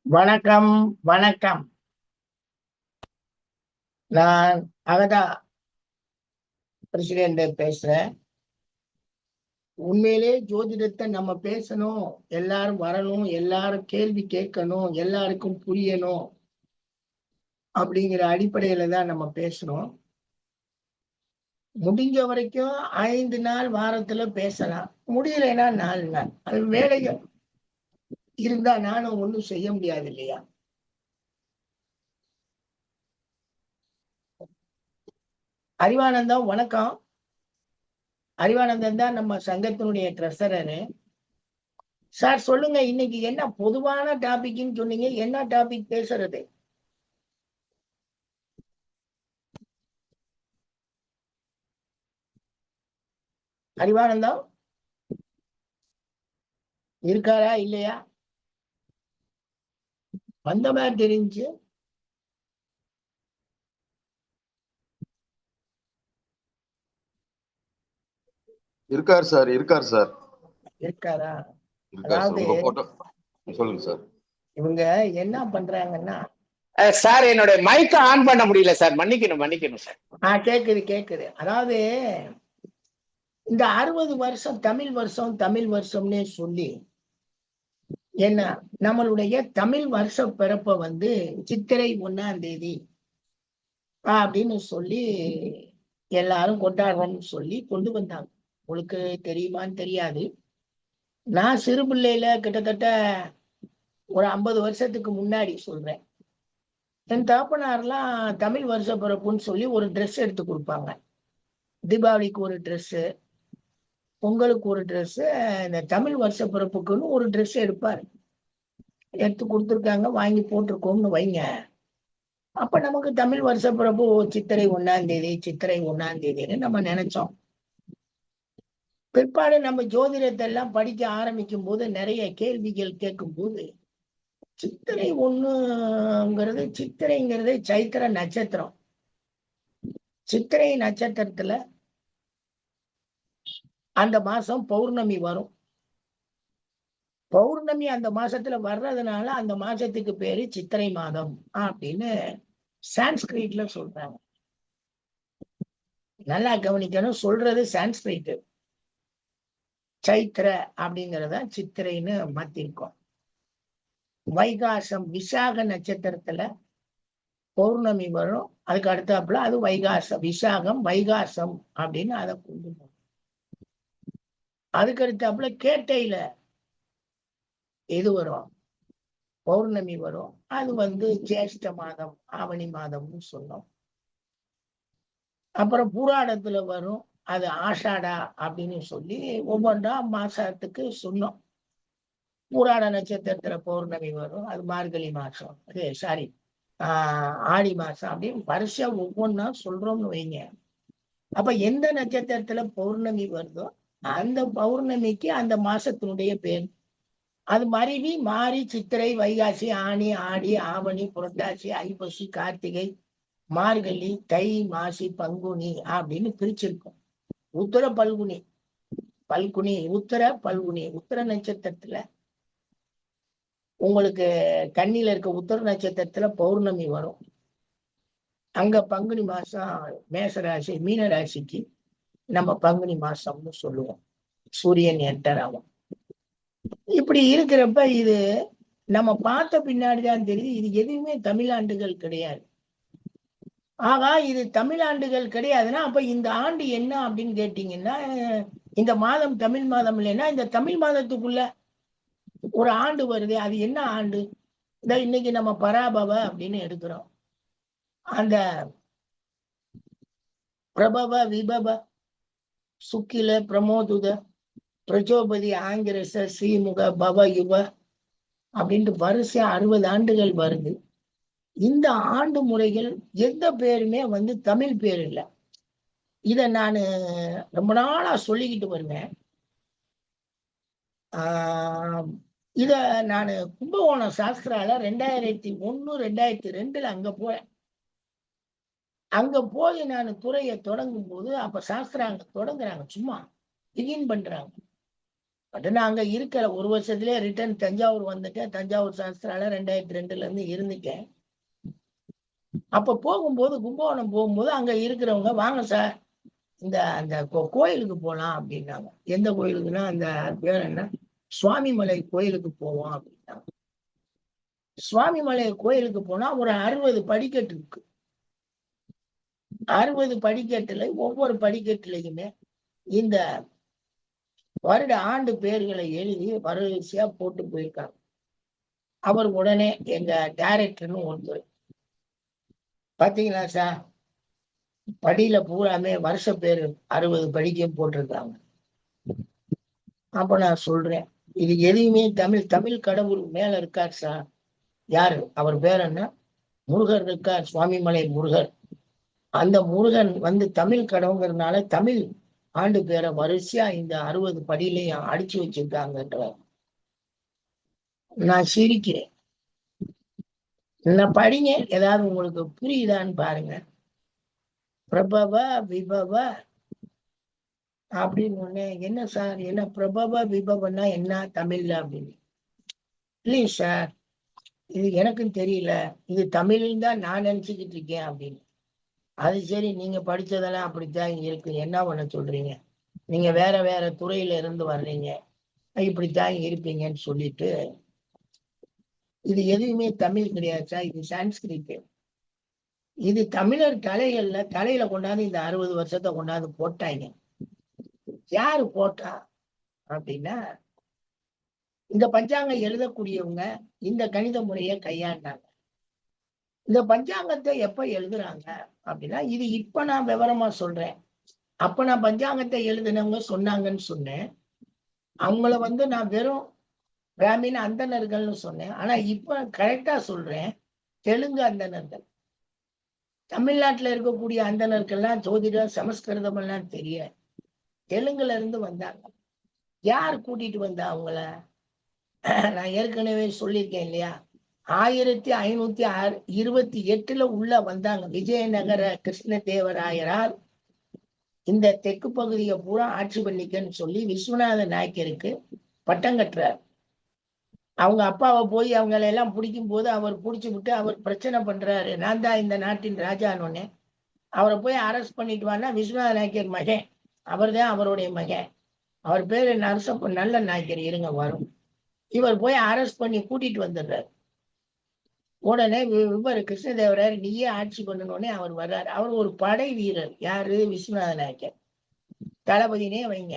வணக்கம். வணக்கம். நான் அகதா பிரசிடென்ட் பேசுறேன். உண்மையிலே ஜோதிடத்தை நம்ம பேசணும், எல்லாரும் வரணும், எல்லாரும் கேள்வி கேட்கணும், எல்லாருக்கும் புரியணும் அப்படிங்கிற அடிப்படையில தான் நம்ம பேசுறோம். முடிஞ்ச வரைக்கும் 5 நாள் வாரத்துல பேசலாம், முடியலைன்னா 4 நாள். அது வேலைகள் இருந்தா நானும் ஒண்ணும் செய்ய முடியாது இல்லையா? அறிவானந்தம், வணக்கம். அறிவானந்தம் தான் நம்ம சங்கத்தினுடைய ட்ரெஸரரு. சார் சொல்லுங்க, இன்னைக்கு என்ன பொதுவான டாபிக்னு சொன்னீங்க, என்ன டாபிக் பேசுறது? அறிவானந்தம் இருக்காரா இல்லையா? வந்த மாதிரி தெரிஞ்சு. இருக்கார் சார், இருக்கார் சார், இருக்காரா? இருக்கார் சார். அதாவது உங்க போட்டோ சொல்லுங்க சார். இவங்க என்ன பண்றாங்கன்னா, சார் என்னோட மைக்க ஆன் பண்ண முடியல சார், மன்னிக்கணும் சார். கேக்குது கேக்குது. அதாவது இந்த 60 வருஷம் தமிழ் வருஷம்னே சொல்லி என்ன, நம்மளுடைய தமிழ் வருஷ பிறப்ப சித்திரை 1ஆம் தேதி அப்படின்னு சொல்லி எல்லாரும் கொண்டாடுறோம்னு சொல்லி கொண்டு வந்தாங்க. உங்களுக்கு தெரியுமான்னு தெரியாது. நான் சிறு பிள்ளையில கிட்டத்தட்ட ஒரு 50 வருஷத்துக்கு முன்னாடி சொல்றேன், என் தகப்பனார்லாம் தமிழ் வருஷ பிறப்புன்னு சொல்லி ஒரு ட்ரெஸ் எடுத்து கொடுப்பாங்க. தீபாவளிக்கு ஒரு ட்ரெஸ், பொங்கலுக்கு ஒரு ட்ரெஸ், இந்த தமிழ் வருஷ பிறப்புக்குன்னு ஒரு ட்ரெஸ் எடுப்பாரு. எடுத்து கொடுத்துருக்காங்க, வாங்கி போட்டிருக்கோம்னு வைங்க. அப்ப நமக்கு தமிழ் வருஷ பிறப்பு சித்திரை 1ஆம் தேதின்னு நம்ம நினைச்சோம். பிற்பாடு நம்ம ஜோதிடத்தை எல்லாம் படிக்க ஆரம்பிக்கும் போது நிறைய கேள்விகள் கேட்கும் போது, சித்திரைங்கிறது சைத்திர நட்சத்திரம். சித்திரை நட்சத்திரத்துல அந்த மாசம் பௌர்ணமி வரும். பௌர்ணமி அந்த மாசத்துல வர்றதுனால அந்த மாசத்துக்கு பேரு சித்திரை மாதம் அப்படின்னு சான்ஸ்கிரிட்ல சொல்றாங்க. நல்லா கவனிக்கணும், சொல்றது சான்ஸ்கிரிட். சைத்திர அப்படிங்கறத சித்திரைன்னு மாத்திருக்கோம். வைகாசம், விசாக நட்சத்திரத்துல பௌர்ணமி வரும். அதுக்கு அடுத்தாப்புல அது வைகாசம், விசாகம் வைகாசம் அப்படின்னு அதை கொண்டு போகும். அதுக்கு அடுத்தாப்புல கேட்டையில இது வரும், பௌர்ணமி வரும். அது ஜேஷ்ட மாதம், ஆவணி மாதம்னு சொன்னோம். அப்புறம் பூராடத்துல வரும், அது ஆஷாடா அப்படின்னு சொல்லி ஒவ்வொன்றா மாசத்துக்கு சொன்னோம். பூராட நட்சத்திரத்துல பௌர்ணமி வரும், அது மார்கழி மாசம், ஆடி மாசம் அப்படின்னு வருஷா ஒவ்வொன்னா சொல்றோம்னு வைங்க. அப்ப எந்த நட்சத்திரத்துல பௌர்ணமி வருதோ அந்த பௌர்ணமிக்கு அந்த மாசத்தினுடைய பேர். அது மருவி மாறி சித்திரை, வைகாசி, ஆனி, ஆடி, ஆவணி, புரட்டாசி, ஐப்பசி, கார்த்திகை, மார்கழி, தை, மாசி, பங்குனி அப்படின்னு பிரிச்சிருக்கும். உத்தர பல்குனி, உத்தர பல்குனி. உத்தர நட்சத்திரத்துல உங்களுக்கு கண்ணில இருக்க உத்தர நட்சத்திரத்துல பௌர்ணமி வரும். அங்க பங்குனி மாசம் மேசராசி, மீன ராசிக்கு நம்ம பங்குனி மாசம்னு சொல்லுவோம். சூரியன் என்டர் ஆகும். இப்படி இருக்கிறப்ப இது நம்ம பார்த்த பின்னாடிதான் தெரியுது, இது எதுவுமே தமிழாண்டுகள் கிடையாது. ஆகா, இது தமிழாண்டுகள் கிடையாதுன்னா அப்ப இந்த ஆண்டு என்ன அப்படின்னு கேட்டீங்கன்னா, இந்த மாதம் தமிழ் மாதம் இல்லைன்னா இந்த தமிழ் மாதத்துக்குள்ள ஒரு ஆண்டு வருது. அது என்ன ஆண்டு? இன்னைக்கு நம்ம பராபவ அப்படின்னு எடுக்கிறோம். அந்த பிரபவ, விபவ, சுக்கில, பிரமோதுத, பிரஜோபதி, ஆங்கிரச, ஸ்ரீமுக, பவ, யுவ அப்படின்ட்டு வரிசையா 60 ஆண்டுகள் வருது. இந்த ஆண்டு முறைகள் எந்த பேருமே தமிழ் பேர் இல்லை. இத நான் ரொம்ப நாளா சொல்லிக்கிட்டு வருவேன். இத நான் கும்பகோணம் சாஸ்திரால 2001 2002 அங்க போறேன். அங்க போய் நான் துறையை தொடங்கும் போது அப்ப சாஸ்திரா அங்க தொடங்குறாங்க, சும்மா பிகின் பண்றாங்க. பட் நான் அங்க இருக்கிற ஒரு வருஷத்துலயே ரிட்டர்ன் தஞ்சாவூர் வந்துட்டேன். தஞ்சாவூர் சாஸ்திரால 2002ல இருந்து இருந்துட்டேன். அப்ப போகும்போது கும்பகோணம் போகும்போது அங்க இருக்கிறவங்க வாங்க சார் இந்த அந்த கோயிலுக்கு போலாம் அப்படின்னாங்க. எந்த கோயிலுக்குன்னா அந்த பேர் என்ன, சுவாமிமலை கோயிலுக்கு போவோம் அப்படின்னாங்க. சுவாமிமலை கோயிலுக்கு போனா ஒரு 60 படிக்கட்டு இருக்கு. 60 படிக்கட்டுல ஒவ்வொரு படிக்கட்டுலயுமே இந்த வருட ஆண்டு பெயர்களை எழுதி வரிசையா போட்டு போயிருக்காங்க. அவர் உடனே எங்க டைரக்டர்னு ஒருத்தர், பாத்தீங்களா சார் படியில பூராமே வருஷ பேர் 60 படிக்கையும் போட்டிருக்காங்க. அப்ப நான் சொல்றேன், இது எதையுமே தமிழ் கடவுள் மேல இருக்கார் சார். யாரு அவர் பேர் என்ன, முருகர் இருக்கார், சுவாமிமலை முருகர். அந்த முருகன் வந்து தமிழ் கடவுங்கிறதுனால தமிழ் ஆண்டு பேரை வரிசையா இந்த 60 படியிலையும் அடிச்சு வச்சிருக்காங்கன்ற. நான் சிரிக்கிறேன். நான் படிங்க, ஏதாவது உங்களுக்கு புரியுதான்னு பாருங்க. பிரபவ விபவ அப்படின்னு ஒண்ணு, என்ன சார் என்ன பிரபவ விபவன்னா என்ன தமிழ்ல அப்படின்னு. ப்ளீஸ் சார், இது எனக்கும் தெரியல, இது தமிழ்னு தான் நான் நினைச்சுக்கிட்டு இருக்கேன் அப்படின்னு. அது சரி, நீங்க படிச்சதெல்லாம் அப்படித்தான் இருக்கு, என்ன பண்ண சொல்றீங்க, நீங்க வேற வேற துறையில இருந்து வர்றீங்க, இப்படித்தான் இருப்பீங்கன்னு சொல்லிட்டு, இது எதுவுமே தமிழ் கிடையாது சார், இது சான்ஸ்கிரிட். இது தமிழர் தலையில கொண்டாந்து இந்த 60 வருஷத்தை கொண்டாந்து போட்டாங்க. யாரு போட்டா அப்படின்னா, இந்த பஞ்சாங்கம் எழுதக்கூடியவங்க இந்த கணித முறையை கையாண்டாங்க. இந்த பஞ்சாங்கத்தை எப்ப எழுதுறாங்க அப்படின்னா, இது இப்ப நான் விவரமா சொல்றேன். அப்ப நான் பஞ்சாங்கத்தை எழுதினவங்க சொன்னாங்கன்னு சொன்னேன். அவங்கள வந்து நான் வெறும் பிராமின் அந்தணர்கள்னு சொன்னேன். ஆனா இப்ப கரெக்டா சொல்றேன், தெலுங்கு அந்தணர்கள். தமிழ்நாட்டுல இருக்கக்கூடிய அந்தணர்கள்லாம் ஜோதிடம் சமஸ்கிருதம் எல்லாம் தெரிய தெலுங்குல இருந்து வந்தாங்க. யார் கூட்டிட்டு வந்தா அவங்கள? நான் ஏற்கனவே சொல்லியிருக்கேன் இல்லையா, 1528 உள்ள வந்தாங்க. விஜயநகர கிருஷ்ணதேவராயரால் இந்த தெற்கு பகுதியை பூரா ஆட்சி பண்ணிக்கன்னு சொல்லி விஸ்வநாத நாயக்கருக்கு பட்டம் கட்டுறார். அவங்க அப்பாவை போய் அவங்களை எல்லாம் பிடிக்கும் போது அவர் பிடிச்சி விட்டு அவர் பிரச்சனை பண்றாரு, நான் தான் இந்த நாட்டின் ராஜான்னு. அவரை போய் அரெஸ்ட் பண்ணிட்டு வானா, விஸ்வநாத நாயக்கர் மகன், அவர் தான் அவருடைய மகன், அவர் பேரு நரசப்ப நல்ல நாயக்கர், இருங்க வரும். இவர் போய் அரெஸ்ட் பண்ணி கூட்டிட்டு வந்துடுறாரு. உடனே இவர் கிருஷ்ணதேவராயர் நீயே ஆட்சி பண்ணணும்னே அவர் வர்றாரு. அவர் ஒரு படை வீரர். யாரு? விஸ்வநாத நாயக்கர் தளபதினே வைங்க.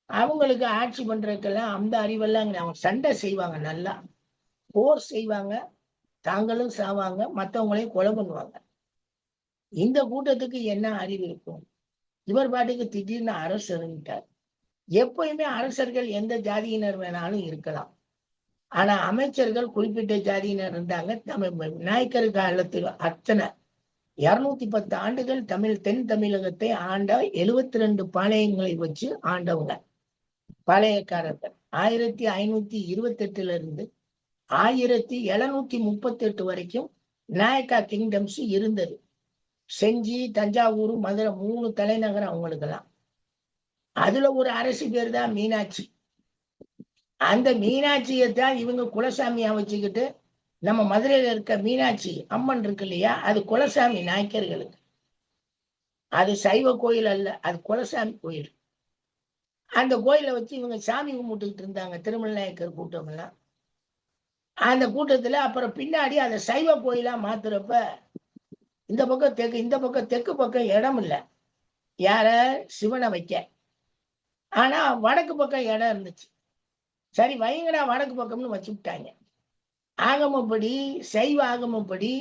அவங்களுக்கு ஆட்சி பண்றதுக்கெல்லாம் அந்த அறிவெல்லாம் அவங்க சண்டை செய்வாங்க, நல்லா போர் செய்வாங்க, தாங்களும் சாவாங்க, மற்றவங்களையும் கொலை பண்ணுவாங்க. இந்த கூட்டத்துக்கு என்ன அறிவு இருக்கும்? இவர் பாட்டுக்கு திடீர்னு அரசர்ன்ட்டார். எப்பயுமே அரசர்கள் எந்த ஜாதியினர் வேணாலும் இருக்கலாம், ஆனா அமைச்சர்கள் குறிப்பிட்ட ஜாதியினர் இருந்தாங்க. தமிழ் நாயக்கர் காலத்தில் அத்தனை 210 ஆண்டுகள் தென் தமிழகத்தை ஆண்ட 72 பாளையங்களை வச்சு ஆண்டவங்க பாளையக்காரர்கள். 1528 இருந்து 1738 வரைக்கும் நாயக்கா கிங்டம்ஸ் இருந்தது. செஞ்சி, தஞ்சாவூர், மதுரை 3 தலைநகரம் அவங்களுக்கெல்லாம். அதுல ஒரு அரசு பேர் தான் மீனாட்சி. அந்த மீனாட்சியை தான் இவங்க குலசாமியா வச்சுக்கிட்டு, நம்ம மதுரையில இருக்க மீனாட்சி அம்மன் இருக்கு இல்லையா, அது குலசாமி நாயக்கர்களுக்கு. அது சைவ கோயில் அல்ல, அது குலசாமி கோயில். அந்த கோயிலை வச்சு இவங்க சாமி கும்பிட்டுக்கிட்டு இருந்தாங்க, திருமலை நாயக்கர் கூட்டம் எல்லாம். அந்த கூட்டத்துல அப்புறம் பின்னாடி அதை சைவ கோயிலா மாத்துறப்ப இந்த பக்கம் தெற்கு பக்கம் இடம் இல்லை யார சிவனை வைக்க, ஆனா வடக்கு பக்கம் இடம் இருந்துச்சு. சரி வைங்கடா வடக்கு பக்கம்னு வச்சு விட்டாங்க. ஆகமப்படி, சைவ ஆகமப்படி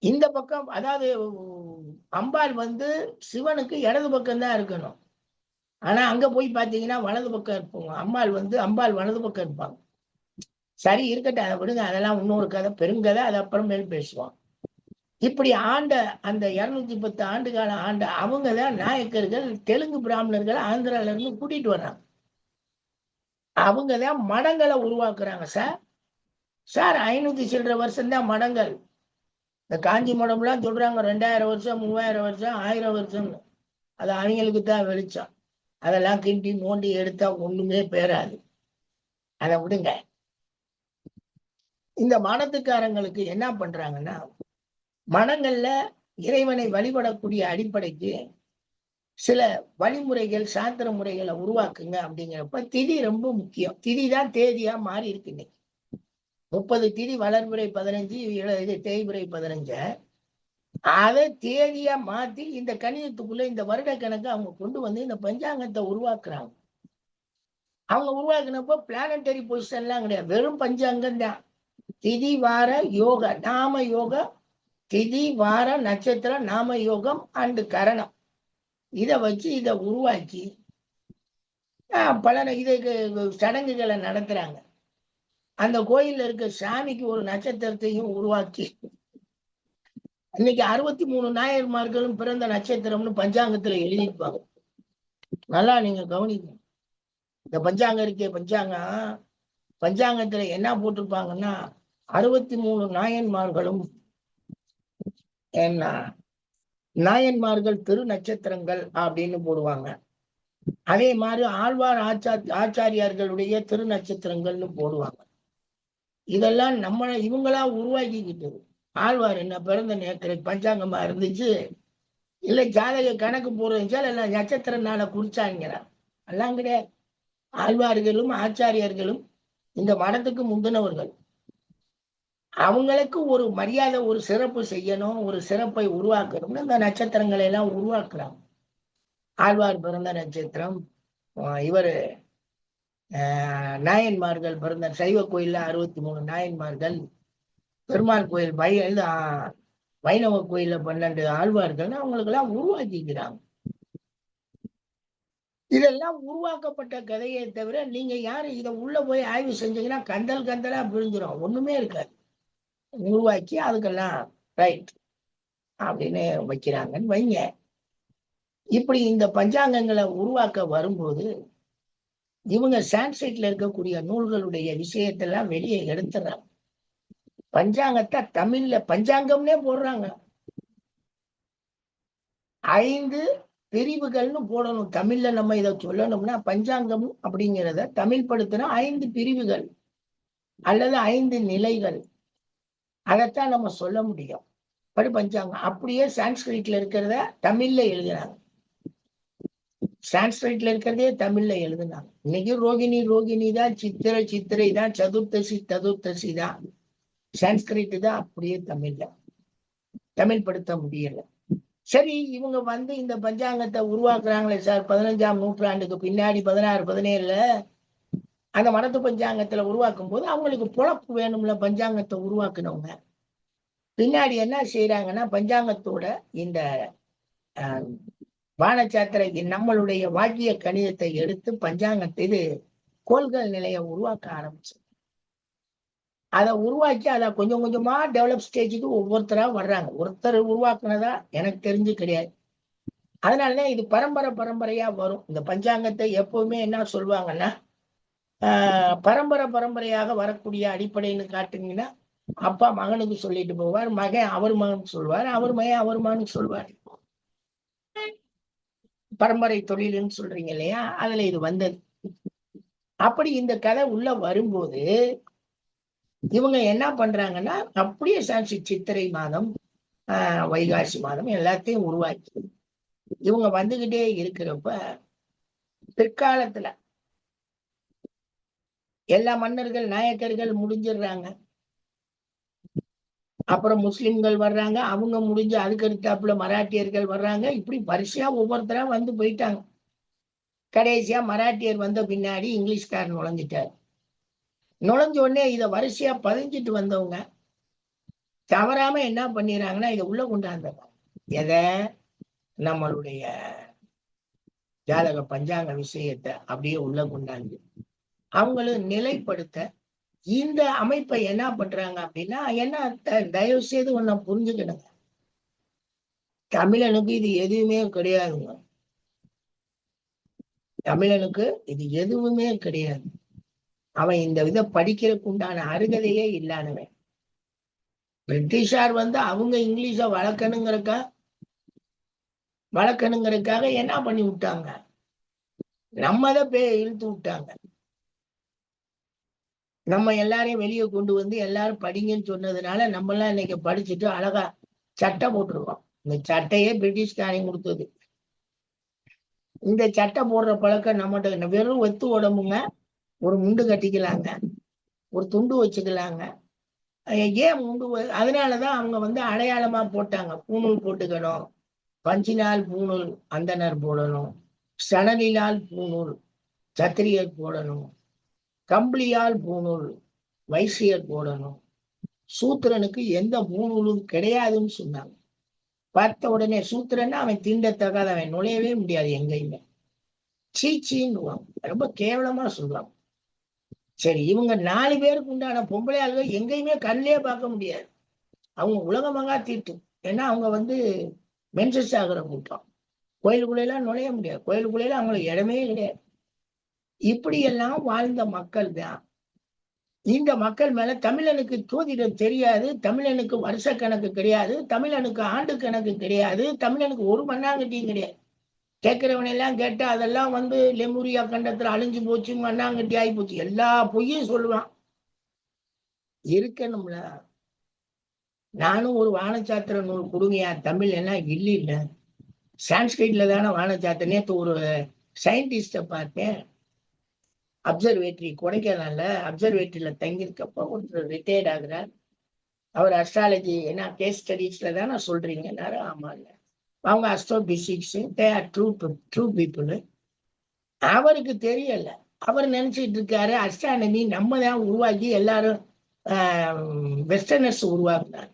இந்த பக்கம், அதாவது அம்பாள் வந்து சிவனுக்கு இடது பக்கம் தான் இருக்கணும். ஆனா அங்க போய் பாத்தீங்கன்னா வலது பக்கம் இருப்பாங்க. அம்பாள் வலது பக்கம் இருப்பாங்க. சரி இருக்கட்டும், அதை விடுங்க, அதெல்லாம் இன்னொரு கதை, பெருங்கதை, அது அப்புறமேல் பேசுவோம். இப்படி ஆண்ட அந்த 210 ஆண்டு காலம் ஆண்ட அவங்கதான் நாயக்கர்கள் தெலுங்கு பிராமணர்கள் ஆந்திரால இருந்து கூட்டிட்டு வர்றாங்க. அவங்கதான் மடங்களை உருவாக்குறாங்க சார். 500 சில்லற வருஷம் தான் மடங்கள். இந்த காஞ்சி மடம் எல்லாம் சொல்றாங்க 2000 வருஷம், 3000 வருஷம், 1000 வருஷம். அது அவங்களுக்கு தான் வெளிச்சம். அதெல்லாம் கிண்டி நோண்டி எடுத்தா ஒண்ணுமே பேராது. அதை விடுங்க. இந்த மடத்துக்காரங்களுக்கு என்ன பண்றாங்கன்னா, மடங்கள்ல இறைவனை வழிபடக்கூடிய அடிப்படைக்கு சில வழிமுறைகள் சாத்திர முறைகளை உருவாக்குங்க அப்படிங்கிறப்ப திதி ரொம்ப முக்கியம். திதி தான் தேதியா மாறி இருக்கு இன்னைக்கு. 30 திதி வளர்பிறை 15 இது தேய்பிறை 15 அதை தேதியா மாத்தி இந்த கணிதத்துக்குள்ள இந்த வருட கணக்கு அவங்க கொண்டு வந்து இந்த பஞ்சாங்கத்தை உருவாக்குறாங்க. அவங்க உருவாக்குனப்போ பிளானட்டரி பொசிஷன் எல்லாம் கிடையாது, வெறும் பஞ்சாங்கம் தான். திதி வார யோக நாம யோகம், திதி வார நட்சத்திரம் நாம யோகம் அண்டு கரணம், இதை வச்சு இதை உருவாக்கி பல இதுக்கு சடங்குகளை நடத்துறாங்க. அந்த கோயில்ல இருக்க சாமிக்கு ஒரு நட்சத்திரத்தையும் உருவாக்கி இன்னைக்கு 63 நாயன்மார்களும் பிறந்த நட்சத்திரம்னு பஞ்சாங்கத்துல எழுதியிருப்பாங்க. நல்லா நீங்க கவனிக்கணும். இந்த பஞ்சாங்கம் இருக்கே, பஞ்சாங்கத்துல என்ன போட்டிருப்பாங்கன்னா 63 நாயன்மார்களும் என்ன நாயன்மார்கள் திரு நட்சத்திரங்கள் அப்படின்னு போடுவாங்க. அதே மாதிரி ஆழ்வார் ஆச்சாரியார்களுடைய திரு நட்சத்திரங்கள்னு போடுவாங்க. இதெல்லாம் இவங்களா உருவாக்கிக்கிட்டது. ஆழ்வார் என்ன பிறந்த நேரத்துல பஞ்சாங்கமா இருந்துச்சு, இல்ல ஜாதக கணக்கு போடுறா, இல்ல நட்சத்திர நாளை குறிச்சாங்கிறா, எல்லாம் கிடையாது. ஆழ்வார்களும் ஆச்சாரியர்களும் இந்த மடத்துக்கு முந்தினவர்கள். அவங்களுக்கு ஒரு மரியாதை, ஒரு சிறப்பு செய்யணும், ஒரு சிறப்பை உருவாக்கணும்னு இந்த நட்சத்திரங்களை எல்லாம் உருவாக்குறாங்க. ஆழ்வார் பிறந்த நட்சத்திரம், இவரு நாயன்மார்கள் பிறந்த சைவ கோயில்ல 63 நாயன்மார்கள், பெருமாள் கோயில் வைணவ கோயில்ல 12 ஆழ்வார்கள், அவங்களுக்கு எல்லாம் உருவாக்கிக்கிறாங்க. இதெல்லாம் உருவாக்கப்பட்ட கதையை தவிர நீங்க யாரு இதை உள்ள போய் ஆய்வு செஞ்சீங்கன்னா கந்தல் கந்தலா பிரிஞ்சிடும், ஒண்ணுமே இருக்காது. உருவாக்கி அதுக்கெல்லாம் ரைட் அப்படின்னு வைக்கிறாங்கன்னு வைங்க. இப்படி இந்த பஞ்சாங்கங்களை உருவாக்க வரும்போது இவங்க சான்ஸ்கிரிட்ல இருக்கக்கூடிய நூல்களுடைய விஷயத்தெல்லாம் வெளியே எடுத்துறாங்க. பஞ்சாங்கத்தை தமிழ்ல பஞ்சாங்கம்னே போடுறாங்க. 5 பிரிவுகள்னு போடணும். தமிழ்ல நம்ம இதை சொல்லணும்னா பஞ்சாங்கம் அப்படிங்கிறத தமிழ் படுத்தினா 5 பிரிவுகள் அல்லது 5 நிலைகள், அதைத்தான் நம்ம சொல்ல முடியும். பஞ்சாங்கம் அப்படியே சான்ஸ்கிரிட்ல இருக்கிறத தமிழ்ல எழுதுறாங்க. சான்ஸ்கிரிட்ல இருக்கிறதே தமிழ்ல எழுதுனாங்க. இன்னைக்கு ரோகிணி தான், சித்திரை தான், சதுர்த்தசி தான். சான்ஸ்கிரிட் தான் அப்படியே தமிழ் படுத்த முடியல. சரி, இவங்க வந்து இந்த பஞ்சாங்கத்தை உருவாக்குறாங்களே சார் 15ஆம் நூற்றாண்டுக்கு பின்னாடி 16, 17 அந்த மடத்து பஞ்சாங்கத்துல உருவாக்கும் போது அவங்களுக்கு பொழப்பு வேணும்ல. பஞ்சாங்கத்தை உருவாக்குனவங்க பின்னாடி என்ன செய்யறாங்கன்னா, பஞ்சாங்கத்தோட இந்த வானச்சாத்திரை நம்மளுடைய வாக்கிய கணிதத்தை எடுத்து பஞ்சாங்கத்தை இது கோள்கள் நிலையை உருவாக்க ஆரம்பிச்சு, அதை உருவாக்கி அதை கொஞ்சம் கொஞ்சமா டெவலப் ஸ்டேஜுக்கு ஒவ்வொருத்தரா வர்றாங்க. ஒருத்தர் உருவாக்குனதா எனக்கு தெரிஞ்சு கிடையாது. அதனாலதான் இது பரம்பரையா வரும். இந்த பஞ்சாங்கத்தை எப்பவுமே என்ன சொல்லுவாங்கன்னா, பரம்பரையாக வரக்கூடிய அடிப்படைன்னு காட்டுனீங்கன்னா, அப்பா மகனுக்கு சொல்லிட்டு போவார், மகன் அவர் மகனுக்கு சொல்வார், அவர் மகன் அவர் மகனுக்கு சொல்வார். பரம்பரை தொழில்னு சொல்றீங்க இல்லையா, அதுல இது வந்தது. அப்படி இந்த கதை உள்ள வரும்போது இவங்க என்ன பண்றாங்கன்னா, அப்படியே சித்திரை மாதம் வைகாசி மாதம் எல்லாத்தையும் உருவாக்கி இவங்க வந்துகிட்டே இருக்கிறப்ப பிற்காலத்துல எல்லா மன்னர்கள் நாயக்கர்கள் முடிஞ்சிடுறாங்க. அப்புறம் முஸ்லிம்கள் வர்றாங்க, அவங்க முடிஞ்சு அதுக்கு அடுத்தாப்புல மராட்டியர்கள் வர்றாங்க. இப்படி வரிசையா ஒவ்வொருத்தரா வந்து போயிட்டாங்க. கடைசியா மராட்டியர் வந்த பின்னாடி இங்கிலீஷ்காரன் நுழைஞ்சிட்டார். நுழைஞ்ச உடனே இதை வரிசையா பதிஞ்சிட்டு வந்தவங்க தவறாம என்ன பண்ணிடுறாங்கன்னா, இதை உள்ள கொண்டாந்தாங்க. எதை? நம்மளுடைய ஜாதக பஞ்சாங்க விஷயத்தை அப்படியே உள்ள கொண்டாந்து அவங்களும் நிலைப்படுத்த இந்த அமைப்பை என்ன பண்றாங்க அப்படின்னா, என்ன தயவு செய்து ஒன்ன புரிஞ்சுக்கிடுங்க, தமிழனுக்கு இது எதுவுமே கிடையாதுங்க. தமிழனுக்கு இது எதுவுமே கிடையாது. அவன் இந்த இதை படிக்கிறதுக்கு உண்டான அருகதையே இல்லாதவன். பிரிட்டிஷார் வந்து அவங்க இங்கிலீஷ வளர்க்கணுங்கிறதுக்காக என்ன பண்ணி விட்டாங்க, நம்ம தான் இழுத்து விட்டாங்க. நம்ம எல்லாரையும் வெளியே கொண்டு வந்து எல்லாரும் படிங்கன்னு சொன்னதுனால நம்ம எல்லாம் இன்னைக்கு படிச்சுட்டு அழகா சட்டை போட்டுருக்கோம். இந்த சட்டையே பிரிட்டிஷ்காரன் கொடுத்தது. இந்த சட்டை போடுற பழக்கம் நம்மகிட்ட வெறும் வெத்து உடம்புங்க. ஒரு முண்டு கட்டிக்கலாங்க, ஒரு துண்டு வச்சுக்கலாங்க. ஏன் முண்டு அதனாலதான் அவங்க வந்து அடையாளமா போட்டாங்க. பூணூல் போட்டுக்கணும், பஞ்சினால் பூணூல் அந்தனர் போடணும், சணலினால் பூணூல் சத்திரியர் போடணும், கம்பளியால் பூணூல் வைசியர் போடணும், சூத்திரனுக்கு எந்த பூணூலும் கிடையாதுன்னு சொன்னாங்க. பார்த்த உடனே சூத்திரன்னா அவன் தீண்டத்தகாத, அவன் நுழையவே முடியாது எங்கேயுமே. சீச்சின்னு ரொம்ப கேவலமா சொல்லுவாங்க. சரி, இவங்க 4 பேருக்கு உண்டான பொம்பளை ஆளுகள் எங்கேயுமே கண்ணிலே பார்க்க முடியாது. அவங்க உலகமாக தீட்டு. ஏன்னா அவங்க வந்து மென்சஸ் ஆகிற கூட்டம். கோயிலுக்குள்ளெல்லாம் நுழைய முடியாது, கோயிலுக்குள்ளெல்லாம் அவங்களுக்கு இடமே கிடையாது. இப்படியெல்லாம் வாழ்ந்த மக்கள் தான். இந்த மக்கள் மேல தமிழனுக்கு ஜோதிடம் தெரியாது, தமிழனுக்கு வருஷ கணக்கு கிடையாது, தமிழனுக்கு ஆண்டு கணக்கு கிடையாது, தமிழனுக்கு ஒரு மண்ணாங்கட்டியும் கிடையாது. கேட்கிறவனெல்லாம் கேட்டா அதெல்லாம் வந்து லெமுரியா கண்டத்துல அழிஞ்சு போச்சு, மண்ணாங்கட்டி ஆகி போச்சு, எல்லா பொய்யும் சொல்லுவான். இருக்கணும்ல. நானும் ஒரு வானச்சாத்திர நூல் கொடுங்கயா, தமிழ் என்ன இல்ல சான்ஸ்கிரிட்ல தானே வானச்சாத்திர. நேற்று ஒரு சயின்டிஸ்ட பார்த்தேன், அப்சர்வேட்டரி கொடைக்கானல்ல அப்சர்வேட்டரியில தங்கியிருக்கப்போ ஒருத்தர் ரிட்டையர்ட் ஆகுறார். அவர் அஸ்ட்ராலஜி என்ன கேஸ் ஸ்டடீஸ்ல தானே சொல்றீங்கன்னாரு. ஆமா இல்ல, அவங்க astrophysics, they are true people. அவருக்கு தெரியல. அவர் நினைச்சிட்டு இருக்காரு அஸ்ட்ரானமி நம்ம தான் உருவாக்கி எல்லாரும் வெஸ்டர்னர்ஸ் உருவாக்குனார்.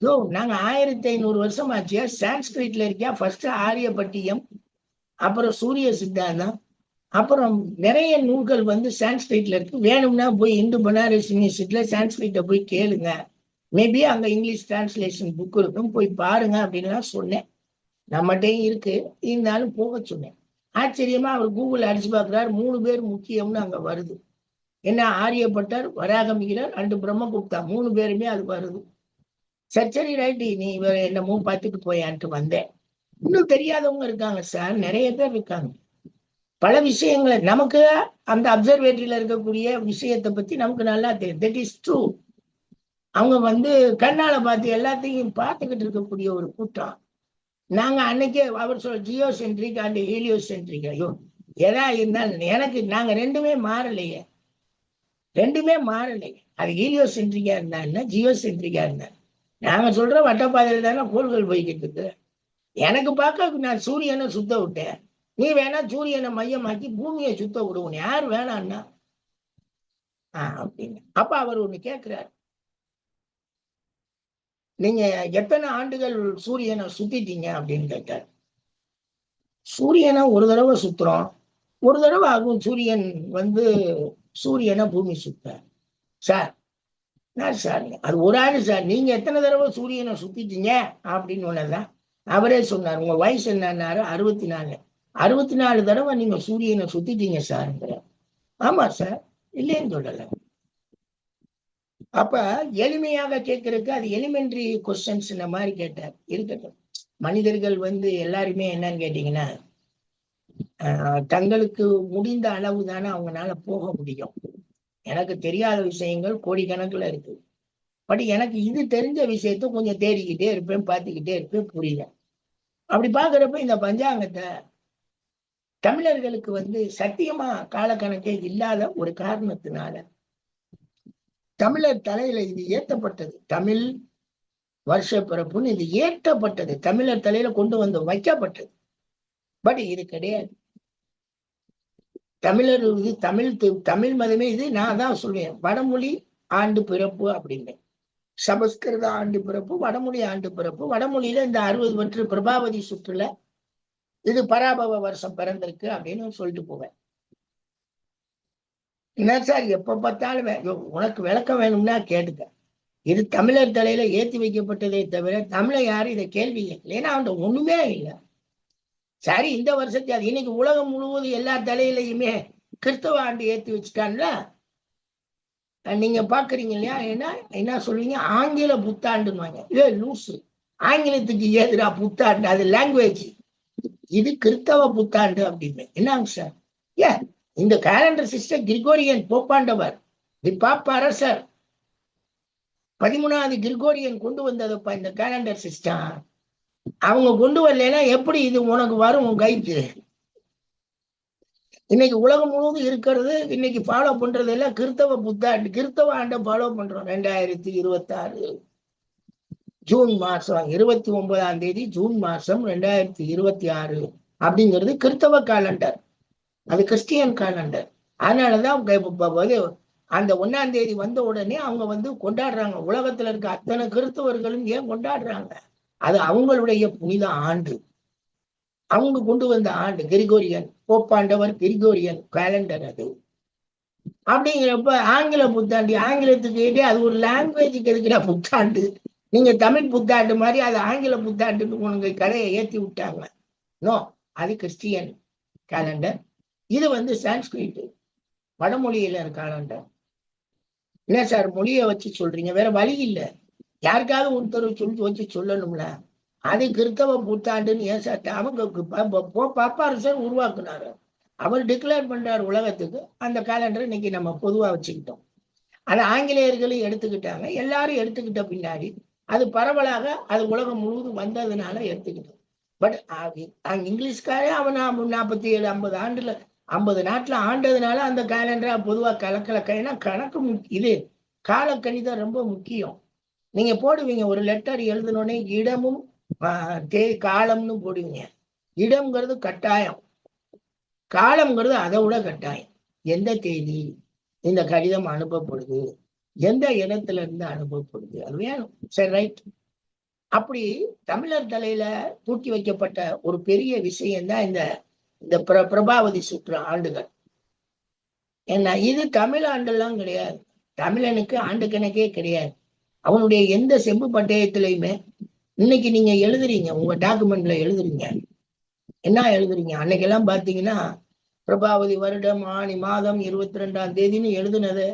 யோ, நாங்க 1500 வருஷம் ஆச்சியா சான்ஸ்கிரிட்ல இருக்கியா. ஃபர்ஸ்ட் ஆரியப்பட்டியம், அப்புறம் சூரிய சித்தாந்தம், அப்புறம் நிறைய நூல்கள் வந்து சான்ஸ்கிரிட்ல இருக்கு. வேணும்னா போய் இந்து பனாரஸ் யூனிவர்சிட்டியில சான்ஸ்கிரிட்ட போய் கேளுங்க, மேபி அங்க இங்கிலீஷ் டிரான்ஸ்லேஷன் புக் இருக்கும், போய் பாருங்க அப்படின்லாம் சொன்னேன். நம்மகிட்டையும் இருக்கு, இருந்தாலும் போக சொன்னேன். ஆச்சரியமா அவர் கூகுள் அடிச்சு பார்க்கிறார், 3 பேர் முக்கியம்னு அங்க வருது. என்ன, ஆரியப்பட்டர், வராகமிகிரர் அண்டு பிரம்மகுப்தா 3 பேருமே அது வருது. சரி ரைட்டு, நீ இவர் என்னமோ பார்த்துட்டு போயான்ட்டு வந்தேன். இன்னும் தெரியாதவங்க இருக்காங்க சார், நிறைய பேர் இருக்காங்க. பல விஷயங்களை நமக்கு அந்த அப்சர்வேட்டரியில இருக்கக்கூடிய விஷயத்தை பத்தி நமக்கு நல்லா தெரியும். That is true. அவங்க வந்து கண்ணால பார்த்து எல்லாத்தையும் பார்த்துக்கிட்டு இருக்கக்கூடிய ஒரு கூட்டம். நாங்க அன்னைக்கே அவர் சொல்ல Jio centric and helio centric. ஐயோ, எதா இருந்தாலும் எனக்கு நாங்க ரெண்டுமே மாறலையே, ரெண்டுமே மாறலையே. அது ஹீலியோ சென்ட்ரிக்கா இருந்தா என்ன, ஜியோ சென்ட்ரிக்கா இருந்தா. நாங்க சொல்ற வட்டப்பாதையில தானே கோள்கள் போய்கிட்டு இருக்கு. எனக்கு பார்க்க நான் சூரியனை சுத்த விட்டேன், நீ வேணா சூரியனை மையமாக்கி பூமியை சுத்த விடுவோம், யார் வேணான்னா அப்படின்னு. அப்ப அவர் ஒண்ணு கேட்கிறார், நீங்க எத்தனை ஆண்டுகள் சூரியனை சுத்திட்டீங்க அப்படின்னு கேட்டார். சூரியனை ஒரு தடவை சுத்துறோம், ஒரு தடவை ஆகும் சூரியன் வந்து சூரியனை பூமி சுத்த. சார் சார் அது ஒரு ஆள் சார், நீங்க எத்தனை தடவை சூரியனை சுத்திட்டீங்க அப்படின்னு ஒன்னதான் அவரே சொன்னார். உங்க வயசு என்னன்னாரு, 64. 64 தடவை நீங்க சூரியனை சுத்திட்டீங்க சார். ஆமா சார், இல்லைன்னு சொல்லல. அப்ப எளிமையாக கேட்கறதுக்கு அது எலிமெண்ட்ரி கொஸ்டின்ஸ் இந்த மாதிரி கேட்டார். இருக்கட்டும், மனிதர்கள் வந்து எல்லாருமே என்னன்னு கேட்டீங்கன்னா தங்களுக்கு முடிந்த அளவு தானே அவங்களால போக முடியும். எனக்கு தெரியாத விஷயங்கள் கோடிக்கணக்கில் இருக்கு. பட் எனக்கு இது தெரிஞ்ச விஷயத்த கொஞ்சம் தேடிக்கிட்டே இருப்பேன், பார்த்துக்கிட்டே இருப்பேன், புரியல. அப்படி பாக்குறப்ப இந்த பஞ்சாங்கத்தை தமிழர்களுக்கு வந்து சத்தியமா காலக்கணக்கே இல்லாத ஒரு காரணத்தினால தமிழர் தலையில இது ஏற்றப்பட்டது. தமிழ் வருஷ பிறப்புன்னு இது ஏற்றப்பட்டது, தமிழர் தலையில கொண்டு வந்து வைக்கப்பட்டது. பட் இது கிடையாது. தமிழர் இது தமிழ் மதமே இது. நான் தான் சொல்வேன், வடமொழி ஆண்டு பிறப்பு அப்படின்னு. சமஸ்கிருத ஆண்டு பிறப்பு, வடமொழி ஆண்டு பிறப்பு. வடமொழியில இந்த 60 வருஷ பிரபாவதி சுற்றுல இது பராபவ வருஷம் பிறந்திருக்கு அப்படின்னு சொல்லிட்டு போவேன். என்ன சார் எப்ப பார்த்தாலும் உனக்கு விளக்கம் வேணும்னா கேட்டுக்க. இது தமிழர் தலையில ஏற்றி வைக்கப்பட்டதே தவிர தமிழை யாரும் இதை கேள்வி கேட்கல. ஏன்னா அவன் ஒண்ணுமே இல்லை. சரி, இந்த வருஷத்தை அது இன்னைக்கு உலகம் முழுவதும் எல்லா தலையிலையுமே கிறிஸ்தவ ஆண்டு ஏற்றி வச்சுட்டான்ல. நீங்க பாக்குறீங்க இல்லையா, என்ன சொல்றீங்க, ஆங்கில புத்தாண்டுன்னு. இல்ல லூசு, ஆங்கிலத்துக்கு ஏதுடா புத்தாண்டு, அது லாங்குவேஜ். இது கிறிஸ்தவ புத்தாண்டு அப்படின்னு. என்னங்க சார், ஏன் இந்த கேலண்டர் சிஸ்டம் கிரிகோரியன் போப்பாண்டவர் தி பாப்ப அரசர் 13வது கிரிகோரியன் கொண்டு வந்ததப்பா இந்த கேலண்டர் சிஸ்டம். அவங்க கொண்டு வரலைன்னா எப்படி இது உனக்கு வரும் உன் கைக்கு? இன்னைக்கு உலகம் முழுவதும் இருக்கிறது, இன்னைக்கு ஃபாலோ பண்றது எல்லாம் கிறிஸ்தவ புத்தாண்டு, கிறிஸ்தவ ஆண்டை ஃபாலோ பண்றோம். 2026 ஜூன் மாசம் 29ஆம் தேதி ஜூன் மாசம் 2026 அப்படிங்கிறது கிறிஸ்தவ காலண்டர், அது கிறிஸ்டியன் காலண்டர். அதனாலதான் அந்த 1ஆம் தேதி வந்த உடனே அவங்க வந்து கொண்டாடுறாங்க. உலகத்துல இருக்க அத்தனை கிறிஸ்தவர்களும் ஏன் கொண்டாடுறாங்க? அது அவங்களுடைய புனித ஆண்டு, அவங்க கொண்டு வந்த ஆண்டு கிரிகோரியன் போப்பாண்டவர் கிரிகோரியன் கேலண்டர் அது. அப்படிங்கிறப்ப ஆங்கில புத்தாண்டு, ஆங்கிலத்துக்கு அது ஒரு லாங்குவேஜுக்கு எதுக்குடா புத்தாண்டு? நீங்க தமிழ் புத்தாண்டு மாதிரி அது ஆங்கில புத்தாண்டுன்னு உனக்கு கதையை ஏற்றி விட்டாங்க. நோ, அது கிறிஸ்டியன் கேலண்டர். இது வந்து சான்ஸ்கிரிட் வடமொழியில கேலண்டர். என்ன சார் மொழியை வச்சு சொல்றீங்க? வேற வழி இல்லை, யாருக்காவது ஒருத்தர் வச்சு சொல்லணும்ல. அது கிறிஸ்தவ புத்தாண்டுன்னு ஏன் சார் அவங்க பாப்பாரசர் உருவாக்குனாரு, அவர் டிக்ளேர் பண்றாரு உலகத்துக்கு. அந்த கேலண்டரை இன்னைக்கு நம்ம பொதுவா வச்சுக்கிட்டோம். அதை ஆங்கிலேயர்களும் எடுத்துக்கிட்டாங்க. எல்லாரும் எடுத்துக்கிட்ட பின்னாடி அது பரவலாக அது உலகம் முழுவதும் வந்ததுனால எடுத்துக்கிட்டோம். பட் இங்கிலீஷ்காரே அவன் 47 50 ஆண்டுல 50 நாட்டுல ஆண்டதுனால அந்த கேலண்டரை பொதுவா ஏன்னா கணக்கு இது காலக்கணிதம் ரொம்ப முக்கியம். நீங்க போடுவீங்க ஒரு லெட்டர் எழுதணுன்னே இடமும் காலம்னு போடுவீங்க. இடம்ங்கிறது கட்டாயம், காலம்ங்கிறது அதை விட கட்டாயம். எந்த தேதி இந்த கடிதம் அனுப்பப்படுது, எந்த இடத்துல இருந்து அனுப்பப்படுது, அது வேணும். சரி, ரைட். அப்படி தமிழர் தலையில தூக்கி வைக்கப்பட்ட ஒரு பெரிய விஷயம்தான் இந்த பிரபாவதி சுற்று ஆண்டுகள். ஏன்னா இது தமிழ் ஆண்டெல்லாம் கிடையாது, தமிழனுக்கு ஆண்டு கணக்கே கிடையாது. அவனுடைய எந்த செம்பு பட்டயத்திலையுமே இன்னைக்கு நீங்க எழுதுறீங்க, உங்க டாக்குமெண்ட்ல எழுதுறீங்க, என்ன எழுதுறீங்க? அன்னைக்கெல்லாம் பாத்தீங்கன்னா பிரபாவதி வருடம் ஆணி மாதம் 22ஆம் தேதின்னு எழுதுனது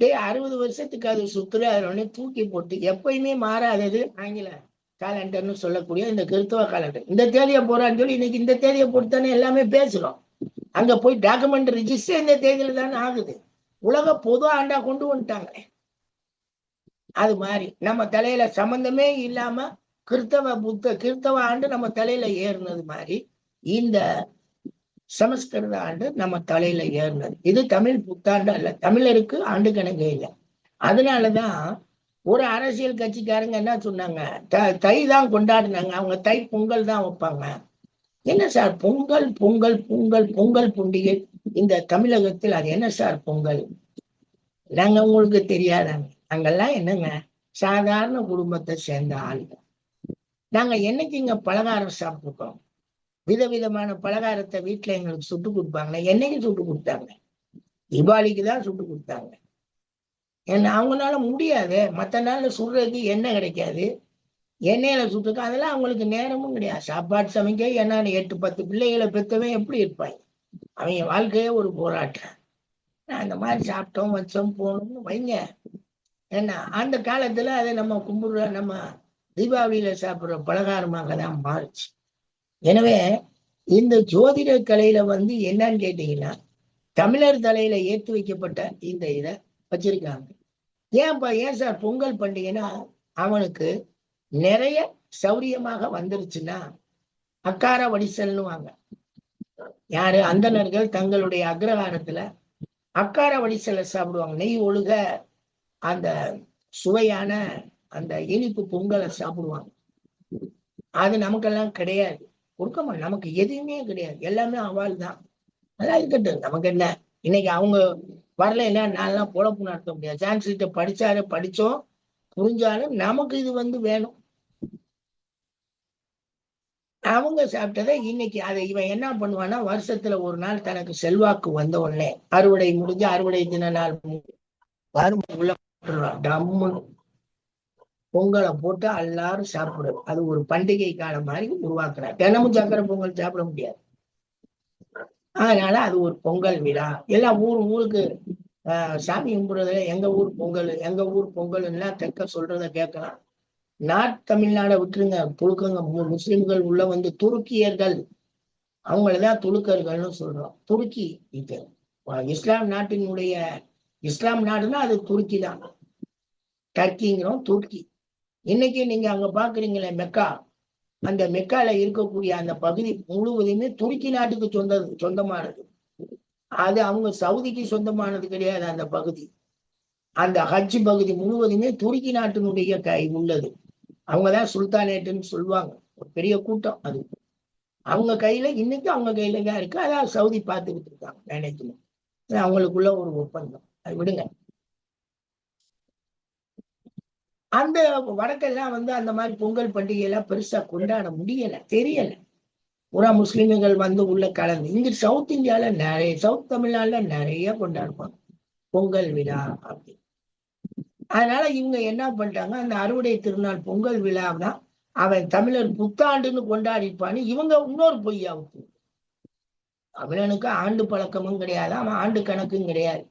60 வருஷத்துக்கு அது சுத்துற தூக்கி போட்டு எப்பயுமே மாறாதது ஆங்கில காலண்டர்னு சொல்லக்கூடிய இந்த கிறிஸ்தவ காலண்டர். இந்த தேதியை போறான்னு சொல்லி இன்னைக்கு இந்த தேதியை போட்டுத்தானே எல்லாமே பேசுறோம். அங்க போய் டாக்குமெண்ட் ரிஜிஸ்டர் இந்த தேதியில தானே ஆகுது. உலக பொது ஆண்டா கொண்டு வந்துட்டாங்க. அது மாதிரி நம்ம தலையில சம்பந்தமே இல்லாம கிறிஸ்தவ ஆண்டு நம்ம தலையில ஏறினது மாதிரி இந்த சமஸ்கிருத ஆண்டு நம்ம தலையில ஏறினது. இது தமிழ் புத்தாண்டு அல்ல, தமிழருக்கு ஆண்டு கணக்கே இல்லை. அதனாலதான் ஒரு அரசியல் கட்சிக்காரங்க என்ன சொன்னாங்க, தை தான் கொண்டாடினாங்க, அவங்க தை பொங்கல் தான் வைப்பாங்க. என்ன சார் பொங்கல் பொங்கல் பொங்கல் பொங்கல் பண்டிகை இந்த தமிழகத்தில் அது என்ன சார் பொங்கல்? நாங்க உங்களுக்கு தெரியாதாங்க, அங்கெல்லாம் என்னங்க சாதாரண குடும்பத்தை சேர்ந்த ஆளுங்க. நாங்க என்னைக்கு இங்க பலகாரம் சாப்பிட்டுருக்கோம்? விதவிதமான பலகாரத்தை வீட்டுல எங்களுக்கு சுட்டு கொடுப்பாங்க. என்னைக்கு சுட்டு கொடுத்தாங்க? தீபாவளிக்கு தான் சுட்டு கொடுத்தாங்க. ஏன்னா அவங்களால முடியாது, மற்ற நாள்ல சுடுறதுக்கு எண்ணெய் கிடைக்காது, எண்ணெயில சுட்டுக்க அதெல்லாம் அவங்களுக்கு நேரமும் கிடையாது. சாப்பாடு சமைக்க ஏன்னா 8 10 பிள்ளைகளை பெற்றவன் எப்படி இருப்பாங்க? அவங்க வாழ்க்கையே ஒரு போராட்டம். அந்த மாதிரி சாப்பிட்டோம் வச்சோம் போனோம்னு வைங்க. ஏன்னா அந்த காலத்துல அதை நம்ம கும்பிடுற நம்ம தீபாவளியில சாப்பிடுற பலகாரமாக தான் மாறுச்சு. எனவே இந்த ஜோதிட கலையில வந்து என்னன்னு கேட்டீங்கன்னா தமிழர் தலையில ஏற்றி வைக்கப்பட்ட இந்த இதை வச்சிருக்காங்க. ஏன் சார் பொங்கல் பண்டிகைன்னா அவனுக்கு நிறைய சௌரியமாக வந்துருச்சுன்னா அக்கார வடிசல்னு வாங்க. யாரு? அந்தணர்கள் தங்களுடைய அக்ரஹாரத்துல அக்கார வடிசலை சாப்பிடுவாங்க. நெய் ஒழுக அந்த சுவையான அந்த இனிப்பு பொங்கலை சாப்பிடுவாங்க. அது நமக்கெல்லாம் கிடையாது, கொடுக்கமா, நமக்கு எதுவுமே கிடையாது, எல்லாமே அவால் தான். நல்லா இருக்கட்டும், நமக்கு என்ன. இன்னைக்கு அவங்க வரலைன்னா நான்லாம் பொழப்பு நடத்த முடியாது. சான்ஸ்கிரிட்ட படிச்சோம் புரிஞ்சாலும் நமக்கு இது வந்து வேணும். அவங்க சாப்பிட்டதை இன்னைக்கு அதை இவன் என்ன பண்ணுவான்னா வருஷத்துல ஒரு நாள் தனக்கு செல்வாக்கு வந்த உடனே அறுவடை முடிஞ்சு அறுவடை தின நாள் உள்ள டம்முன்னு பொங்கலை போட்டு எல்லாரும் சாப்பிடுறது. அது ஒரு பண்டிகை காலம் மாதிரி உருவாக்குறாரு. தினமும் சக்கரை பொங்கல் சாப்பிட முடியாது, அதனால அது ஒரு பொங்கல் விழா. எல்லாம் ஊருக்கு சாமி கும்பிடுறதுல எங்க ஊர் பொங்கல்னா தெற்க சொல்றத கேட்கலாம். நார்த் தமிழ்நாடை விட்டுருங்க, புழுக்கங்க முஸ்லிம்கள் உள்ள வந்து துருக்கியர்கள் அவங்களதான் துலுக்கர்கள்னு சொல்றோம். துருக்கி இது இஸ்லாம் நாட்டினுடைய இஸ்லாம் நாடுன்னா அது துருக்கி தான். டர்க்கிங்கிறோம், துருக்கி. இன்னைக்கு நீங்க அங்க பாக்குறீங்களே மெக்கா, அந்த மெக்கால இருக்கக்கூடிய அந்த பகுதி முழுவதுமே துருக்கி நாட்டுக்கு சொந்தமானது. அது அவங்க சவுதிக்கு சொந்தமானது கிடையாது. அந்த பகுதி, அந்த ஹஜ் பகுதி முழுவதுமே துருக்கி நாட்டினுடைய கை உள்ளது. அவங்கதான் சுல்தானேட்டுன்னு சொல்லுவாங்க. ஒரு பெரிய கூட்டம் அது. அவங்க கையில இன்னைக்கு அவங்க கையில தான் இருக்கு. அதான் சவுதி பார்த்துக்கிட்டு இருக்காங்க மேனேஜ்மெண்ட். அவங்களுக்குள்ள ஒரு ஒப்பந்தம். அது விடுங்க. அந்த வடக்கெல்லாம் அந்த மாதிரி பொங்கல் பண்டிகை எல்லாம் பெருசா கொண்டாட முடியல, தெரியல. பூரா முஸ்லிம்கள் உள்ள கலந்து. இங்க சவுத் இந்தியால நிறைய, சவுத் தமிழ்நாடுல நிறைய கொண்டாடுவாங்க பொங்கல் விழா அப்படி. அதனால இவங்க என்ன பண்ணிட்டாங்க, அந்த அறுவடை திருநாள் பொங்கல் விழா தான் அவன் தமிழர் புத்தாண்டுன்னு கொண்டாடிப்பான்னு இவங்க இன்னொரு பொய்யா விட்டு. தமிழனுக்கு ஆண்டு பழக்கமும் கிடையாது, அவன் ஆண்டு கணக்கும் கிடையாது.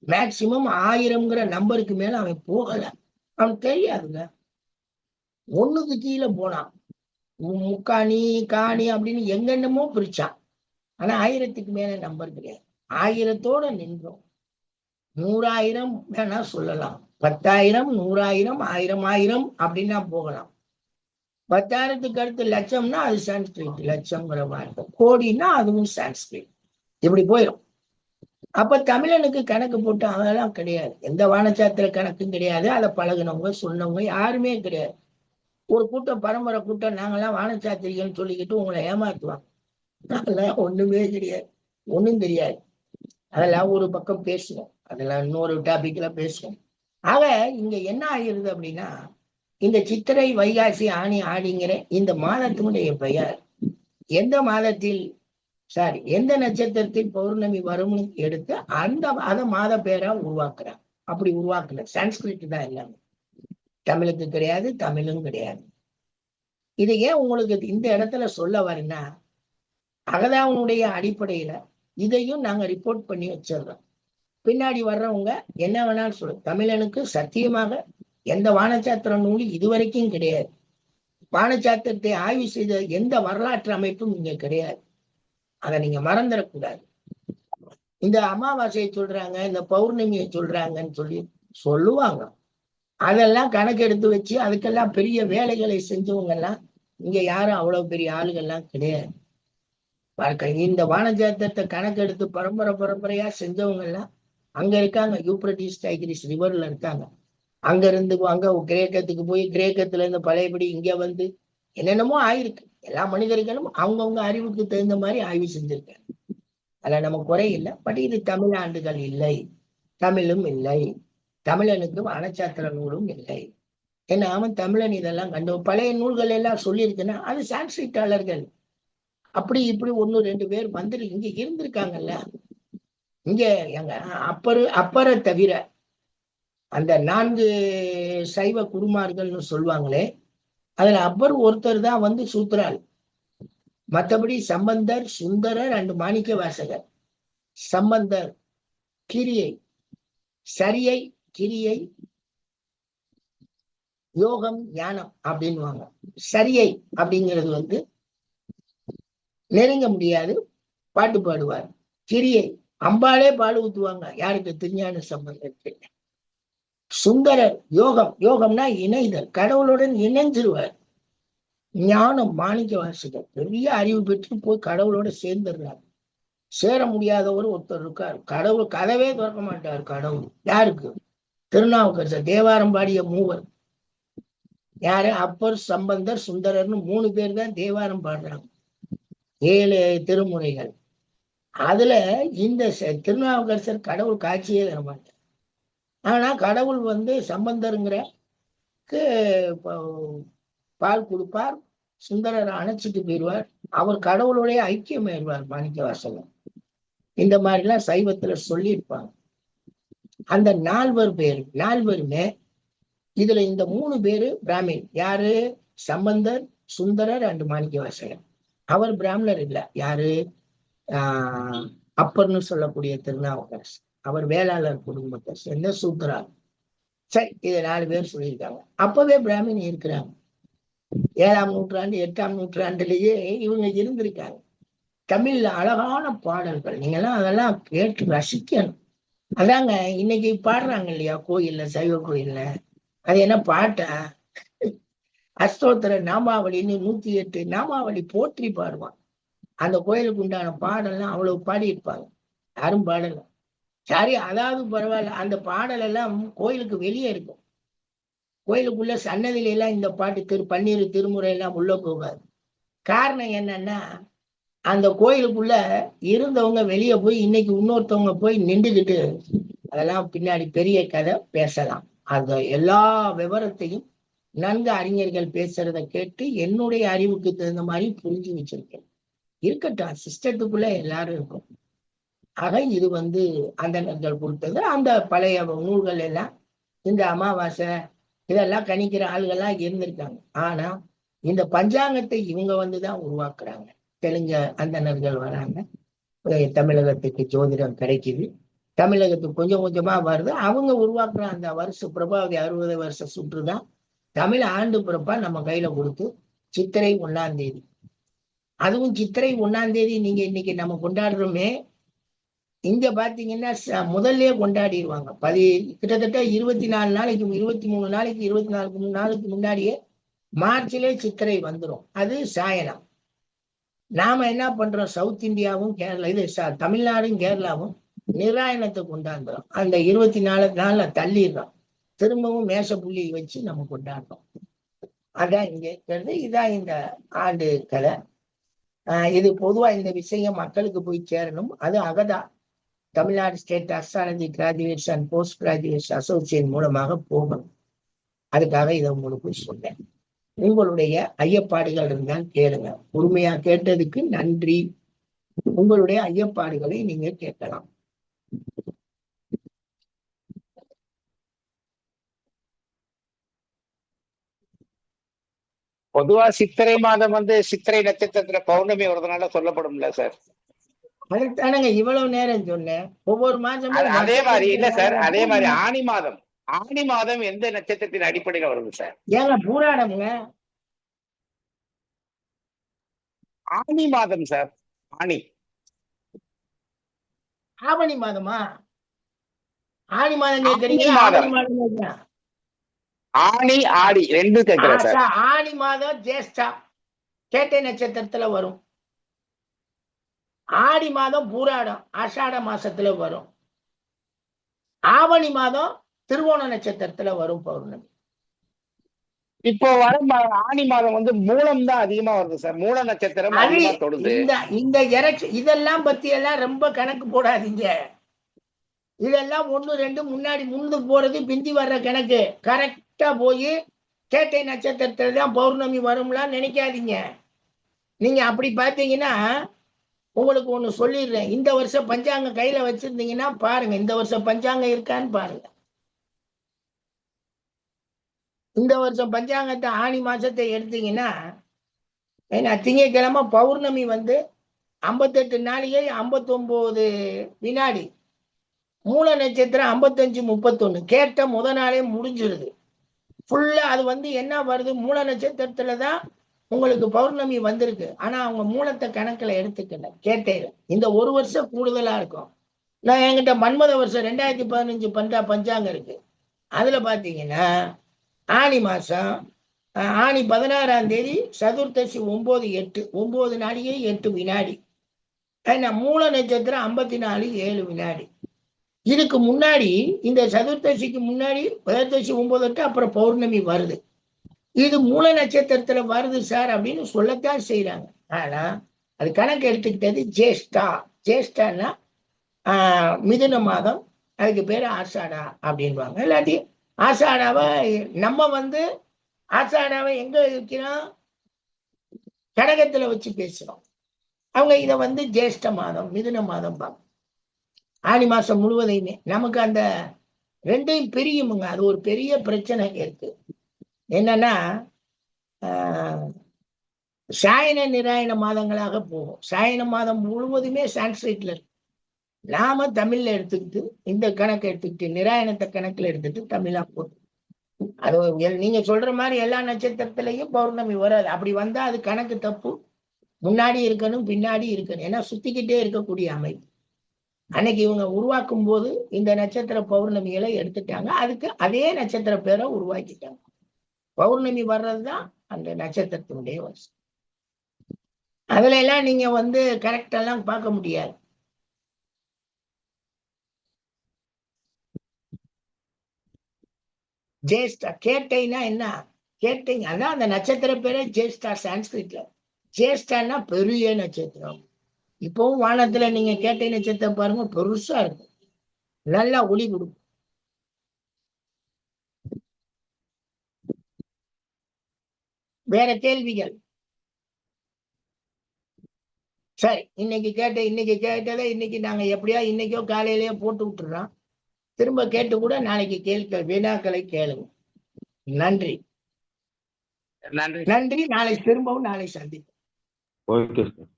மேக்சிமம் 1000ங்கிற நம்பருக்கு மேல அவன் போகல. அவன் தெரியாதுங்க. ஒண்ணுக்கு கீழே போனான். முக்காணி காணி அப்படின்னு எங்கென்னமோ பிரிச்சான். ஆனா 1000க்கு மேல நம்பர் கிடையாது. 1000தோட நின்றோம். 100,000 வேணா சொல்லலாம். 10,000, 100,000, 1000 அப்படின்னா போகலாம். 10,000த்துக்கு அடுத்து லட்சம்னா அது சான்ஸ்கிரிட், லட்சம்ங்கிற வார்த்தை. கோடின்னா அதுவும் சான்ஸ்கிரிட். இப்படி போயிடும். அப்ப தமிழனுக்கு கணக்கு போட்டு அதெல்லாம் கிடையாது. எந்த வானச்சாத்திர கணக்கும் கிடையாது. அதை பழகினவங்க சொன்னவங்க யாருமே கிடையாது. ஒரு கூட்டம், பரம்பரை கூட்டம், நாங்கெல்லாம் வானச்சாத்திரிகள்னு சொல்லிக்கிட்டு உங்களை ஏமாத்துவாங்க. அதெல்லாம் ஒண்ணுமே கிடையாது, ஒண்ணும் தெரியாது. அதெல்லாம் ஒரு பக்கம் பேசுவோம், அதெல்லாம் இன்னொரு டாபிக்ல பேசுவோம். ஆக இங்க என்ன ஆகிருது அப்படின்னா, இந்த சித்திரை வைகாசி ஆணி ஆடிங்கிற இந்த மாதத்தினுடைய பெயர் எந்த மாதத்தில், சாரி, எந்த நட்சத்திரத்தில் பௌர்ணமி வரும்னு எடுத்து அதை மாத பேரா உருவாக்குறாங்க. அப்படி உருவாக்கல. சான்ஸ்கிரிட் தான் எல்லாமே. தமிழுக்கு கிடையாது, தமிழும் கிடையாது. இது ஏன் உங்களுக்கு இந்த இடத்துல சொல்ல வரேன்னா, அகதாவனுடைய அடிப்படையில இதையும் நாங்க ரிப்போர்ட் பண்ணி வச்சிடறோம். பின்னாடி வர்றவங்க என்ன வேணாலும் சொல்லு. தமிழனுக்கு சத்தியமாக எந்த வானச்சாத்திர நூலும் இதுவரைக்கும் கிடையாது. வானச்சாத்திரத்தை ஆய்வு செய்த எந்த வரலாற்று அமைப்பும் இங்க கிடையாது. அதை நீங்க மறந்துடக்கூடாது. இந்த அமாவாசையை சொல்றாங்க, இந்த பௌர்ணமியை சொல்றாங்கன்னு சொல்லுவாங்க. அதெல்லாம் கணக்கெடுத்து வச்சு அதுக்கெல்லாம் பெரிய வேலைகளை செஞ்சவங்க எல்லாம் இங்க யாரும் அவ்வளவு பெரிய ஆளுகள்லாம் கிடையாது. இந்த வானச்சாத்திரத்தை கணக்கெடுத்து பரம்பரையா செஞ்சவங்க எல்லாம் அங்க இருக்காங்க. யூப்ரட்டிஸ் டைகிரிஸ் ரிவர்ல இருக்காங்க. அங்க இருந்து அங்க கிரேக்கத்துக்கு போய், கிரேக்கத்துல இருந்து பழையபடி இங்க என்னென்னமோ ஆயிருக்கு. எல்லா மனிதர்களும் அவங்கவுங்க அறிவுக்கு தகுந்த மாதிரி ஆய்வு செஞ்சிருக்காங்க. அதுல நம்ம குறை இல்லை. பட் இது தமிழ் ஆண்டுகள் இல்லை, தமிழும் இல்லை, தமிழனுக்கு வானச்சாத்திர நூலும் இல்லை. ஏன்னா அவன் தமிழன் இதெல்லாம் கண்டு பழைய நூல்கள் எல்லாம் சொல்லியிருக்குன்னா அது சான்ஸ்கிரிட்டாளர்கள் அப்படி இப்படி 1-2 பேர் இங்க இருந்திருக்காங்கல்ல. இங்க எங்க அப்பரை தவிர அந்த 4 சைவ குருமார்கள்னு சொல்லுவாங்களே, அதுல அப்பர் ஒருத்தர் தான் சூத்திரால். மற்றபடி சம்பந்தர், சுந்தரர், 2 மாணிக்க வாசகர். சம்பந்தர் கிரியை, சரியை, கிரியை, யோகம், ஞானம் அப்படின்வாங்க. சரியை அப்படிங்கிறது நெருங்க முடியாது, பாட்டு பாடுவார். கிரியை அம்பாலே பாடு ஊத்துவாங்க. யாருக்கு? திருஞான சம்பந்தருக்கு. சுந்தரர் யோகம், யோகம்னா இணைதல், கடவுளுடன் இணைஞ்சிருவார். ஞானம் மாணிக்க வாசகர் பெரிய அறிவு பெற்று போய் கடவுளோட சேர்ந்துடுறார். சேர முடியாதவர் ஒருத்தர் இருக்கார். கடவுள் கதவே திறக்க மாட்டார். கடவுள் யாருக்கு? திருநாவுக்கரசர். தேவாரம் பாடிய மூவர் யாரு? அப்பர், சம்பந்தர், சுந்தரர்னு 3 பேர் தான் தேவாரம் பாடுறாங்க. 7 திருமுறைகள். அதுல இந்த திருநாவுக்கரசர் கடவுள் காட்சியே தர மாட்டார். ஆனா கடவுள் சம்பந்தருங்கிற பால் கொடுப்பார், சுந்தரரை அணைச்சிட்டு போயிடுவார். அவர் கடவுளுடைய ஐக்கியமாயிருவார் மாணிக்க வாசகர். இந்த மாதிரிலாம் சைவத்துல சொல்லியிருப்பாங்க. அந்த 4 பேர், 4 இதுல இந்த 3 பேரு பிராமின். யாரு? சம்பந்தர், சுந்தரர், 2 மாணிக்க வாசகர். அவர் பிராமணர் இல்ல. யாரு? அப்பர்னு சொல்லக்கூடிய திருநாவுக்கரசர். அவர் வேளாளர் குடும்பத்தை சேர்ந்த சூத்திரார். சரி, இது 4 பேர் சொல்லியிருக்காங்க. அப்பவே பிராமின் இருக்கிறாங்க. 7ஆம் நூற்றாண்டு 8ஆம் நூற்றாண்டுலேயே இவங்க இருந்திருக்காங்க. தமிழ்ல அழகான பாடல்கள். நீங்கெல்லாம் அதெல்லாம் கேட்டு ரசிக்கணும். அதாங்க இன்னைக்கு பாடுறாங்க இல்லையா கோயில்ல, சைவ கோயில்ல. அது என்ன பாட்டா? அஷ்டோத்திர நாமாவளின்னு 108 நாமாவளி போற்றி பாடுவான். அந்த கோயிலுக்கு உண்டான பாடல்லாம் அவ்வளவு பாடியிருப்பாங்க. யாரும் பாடல. சரி, அதாவது பரவாயில்ல. அந்த பாடல் எல்லாம் கோயிலுக்கு வெளியே இருக்கும். கோயிலுக்குள்ள சன்னதியில எல்லாம் இந்த பாட்டு பன்னீர் திருமுறை எல்லாம் உள்ள போகாது. காரணம் என்னன்னா, அந்த கோயிலுக்குள்ள இருந்தவங்க வெளியே போய் இன்னைக்கு இன்னொருத்தவங்க போய் நின்றுகிட்டு அதெல்லாம் பின்னாடி பெரிய கதை பேசலாம். அந்த எல்லா விவரத்தையும் நன்கு அறிஞர்கள் பேசுறத கேட்டு என்னுடைய அறிவுக்கு தகுந்த மாதிரி புரிஞ்சு வச்சிருக்கேன். இருக்கட்டும், சிஸ்டத்துக்குள்ள எல்லாரும் இருக்கும். ஆக இது அந்தணர்கள் கொடுத்தது. அந்த பழைய நூல்கள் எல்லாம் இந்த அமாவாசை இதெல்லாம் கணிக்கிற ஆளுகள்லாம் இருந்திருக்காங்க. ஆனா இந்த பஞ்சாங்கத்தை இவங்க தான் உருவாக்குறாங்க. தெலுங்க அந்தணர்கள் வராங்க, தமிழகத்துக்கு ஜோதிடம் கிடைக்குது, தமிழகத்துக்கு கொஞ்சம் கொஞ்சமா வருது. அவங்க உருவாக்குற அந்த வருஷ பிரபாவதி 60 வருஷ சுற்றுதான் தமிழ் ஆண்டு பிறப்பா நம்ம கையில கொடுத்து சித்திரை 1ஆம் தேதி. அதுவும் சித்திரை 1ஆம் தேதி நீங்க இன்னைக்கு நம்ம கொண்டாடுறோமே, இங்க பாத்தீங்கன்னா முதல்ல கொண்டாடிடுவாங்க. கிட்டத்தட்ட 24 நாளைக்கு 23 நாளைக்கு 24 நாளுக்கு முன்னாடியே மார்ச்லயே சித்திரை வந்துடும். அது சாயனம். நாம என்ன பண்றோம், சவுத் இந்தியாவும் கேரளா இது தமிழ்நாடும் கேரளாவும் நிராயணத்தை கொண்டாடுறோம். அந்த 24 நாள்ல தள்ளிடுறோம். திரும்பவும் மேச புள்ளி வச்சு நம்ம கொண்டாடுறோம். அதான் இங்க இருக்கிறது. இதான் இந்த ஆண்டு கதை. இது பொதுவா இந்த விஷயம் மக்களுக்கு போய் சேரணும். அது Agatha Tamil Nadu state astrology graduates and post graduates association மூலமாக போகணும். அதுக்காக இதை உங்களுக்கு சொன்னேன். உங்களுடைய ஐயப்பாடுகள் இருந்தால் கேளுங்க. உரிமையா கேட்டதுக்கு நன்றி. உங்களுடைய ஐயப்பாடுகளை நீங்க கேட்கலாம். பொதுவா சித்திரை மாதம் சித்திரை நட்சத்திரத்துல பௌர்ணமி வருதுனால சொல்லப்படும்ல சார்? அதுதானங்க இவ்வளவு நேரம் சொன்னேன். ஒவ்வொரு மாசமும் அதே மாதிரி இல்ல சார், அதே மாதிரி ஆனி மாதம் எந்த நட்சத்திரத்தின் அடிப்படையில வருது சார்? ஏங்க பூராடம்ங்க. ஆனி மாதம் சார். ஆவணி மாதமா? ஆனி மாதம் கேட்கறீங்க? ஆனி ஆடி ரெண்டு கேட்கிறேன் சார். ஆனி மாதம் ஜேஷ்டா கேட்டை நட்சத்திரத்துல வரும். ஆடி மாதம் பூராடம் ஆஷாட மாசத்துல வரும். ஆவணி மாதம் திருவோண நட்சத்திரத்துல வரும் பௌர்ணமி. இப்போ வர ஆனி மாதம் மூலம் தான் அதிகமா வருது சார். மூல நட்சத்திரம் அதிகமா தொடுது. இந்த இதெல்லாம் பத்தி எல்லாம் ரொம்ப கணக்கு போடாதீங்க. இதெல்லாம் 1 2 முன்னாடி முந்து போறது பிந்தி வர்ற கணக்கு. கரெக்டா போய் கேட்டை நட்சத்திரத்துல தான் பௌர்ணமி வரும்லாம் நினைக்காதீங்க. நீங்க அப்படி பார்த்தீங்கன்னா உங்களுக்கு ஒண்ணு சொல்லிடுறேன். இந்த வருஷம் பஞ்சாங்கம் கையில வச்சிருந்தீங்கன்னா பாருங்க, இந்த வருஷம் பஞ்சாங்கம் இருக்கான்னு பாருங்க. இந்த வருஷம் பஞ்சாங்கத்தை ஆனி மாசத்தை எடுத்தீங்கன்னா, ஏன்னா திங்கட்கிழமை பௌர்ணமி 58 நாளிகை 59 வினாடி. மூல நட்சத்திரம் 55 31. கேட்ட முத நாளே முடிஞ்சிருது ஃபுல்லா. அது என்ன வருது, மூல நட்சத்திரத்துலதான் உங்களுக்கு பௌர்ணமி வந்திருக்கு. ஆனா அவங்க மூலத்தை கணக்குல எடுத்துக்கல. கேட்டையில இந்த 1 வருஷம் கூடுதலா இருக்கும். நான் என்கிட்ட மன்மத வருஷம் 2015 பஞ்சாங்கம் இருக்கு. அதுல பாத்தீங்கன்னா ஆனி மாசம் ஆனி 16ஆம் தேதி சதுர்த்தசி 9/8 9 நாளிகை 8 வினாடி. மூல நட்சத்திரம் 54 7 வினாடி. இதுக்கு முன்னாடி இந்த சதுர்த்தசிக்கு முன்னாடி 18 9/8 அப்புறம் பௌர்ணமி வருது. இது மூல நட்சத்திரத்துல வருது சார் அப்படின்னு சொல்லத்தான் செய்யறாங்க. ஆனா அது கணக்கு எடுத்துக்கிட்டது ஜேஷ்டா. ஜேஷ்டான்னா மிதுன மாதம், அதுக்கு பேரு ஆஷாடா அப்படின்வாங்க. இல்லாட்டி ஆஷாடாவை நம்ம ஆஷாடாவை எங்க வைக்கிறோம், கடகத்துல வச்சு பேசுறோம். அவங்க இதை ஜேஷ்ட மாதம் மிதுன மாதம் பார்க்க. ஆனி மாசம் முழுவதையுமே நமக்கு அந்த ரெண்டையும் பிரியுமுங்க. அது ஒரு பெரிய பிரச்சனை இருக்கு. என்னன்னா சாயன நிராயண மாதங்களாக போகும். சாயன மாதம் முழுவதுமே சான்ஸ்கிரிட்ல இருக்கு. நாம தமிழ்ல எடுத்துக்கிட்டு இந்த கணக்கு எடுத்துக்கிட்டு நிராயணத்தை கணக்குல எடுத்துட்டு தமிழா போட்டு, அது நீங்க சொல்ற மாதிரி எல்லா நட்சத்திரத்திலையும் பௌர்ணமி வராது. அப்படி வந்தா அது கணக்கு தப்பு. முன்னாடி இருக்கணும், பின்னாடி இருக்கணும். ஏன்னா சுத்திக்கிட்டே இருக்கக்கூடிய அமைப்பு. அன்னைக்கு இவங்க உருவாக்கும் போது இந்த நட்சத்திர பௌர்ணமிகளை எடுத்துட்டாங்க. அதுக்கு அதே நட்சத்திர பேரை உருவாக்கிட்டாங்க. பௌர்ணமி வர்றதுதான் அந்த நட்சத்திரத்தினுடைய வருஷம். அதுல எல்லாம் நீங்க வந்து கரெக்ட் எல்லாம் பார்க்க முடியாது. ஜேஷ்டா, கேட்டைனா என்ன? கேட்டை அதான் அந்த நட்சத்திர பேரே ஜேஷ்டா சான்ஸ்கிரிட்ல. ஜேஷ்டான்னா பெரிய நட்சத்திரம். இப்பவும் வானத்துல நீங்க கேட்டை நட்சத்திரம் பாருங்க, பெருசா இருக்கும், நல்லா ஒளி கொடுக்கும். வேற கேள்விகள்? சரி, இன்னைக்கு கேட்டதை இன்னைக்கு நாங்க எப்படியா இன்னைக்கோ காலையிலேயே போட்டு விட்டுறோம். திரும்ப கேட்டு கூட நாளைக்கு வினாக்களை கேளுங்க. நன்றி. நன்றி. நன்றி. நாளை திரும்பவும் நாளை சந்திப்போம். Okay sir.